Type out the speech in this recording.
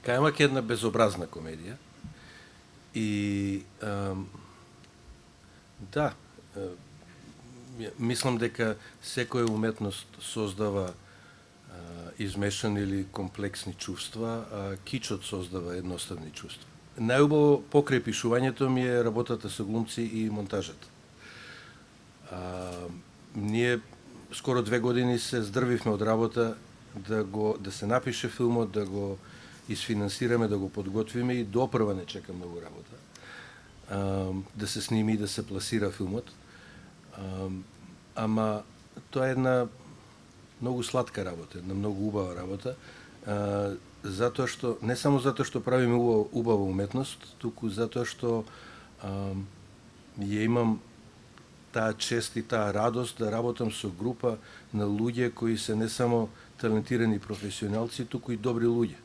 Кајмак е една безобразна комедија и да, мислам дека секоја уметност создава измешани или комплексни чувства, а кичот создава едноставни чувства. Најубаво покрај пишувањето ми е работата со глумци и монтажата. Ние скоро 2 години се здрвивме од работа да се напише филмот, да го изфинансираме, да го подготвиме и допрва не чека многу работа. Да се сними и да се пласира филмот. Ама тоа е една многу сладка работа, една многу убава работа, затоа што не само затоа што правиме убава уметност, туку затоа што ја имам таа чест и таа радост да работам со група на луѓе кои се не само талентирани професионалци, туку и добри луѓе.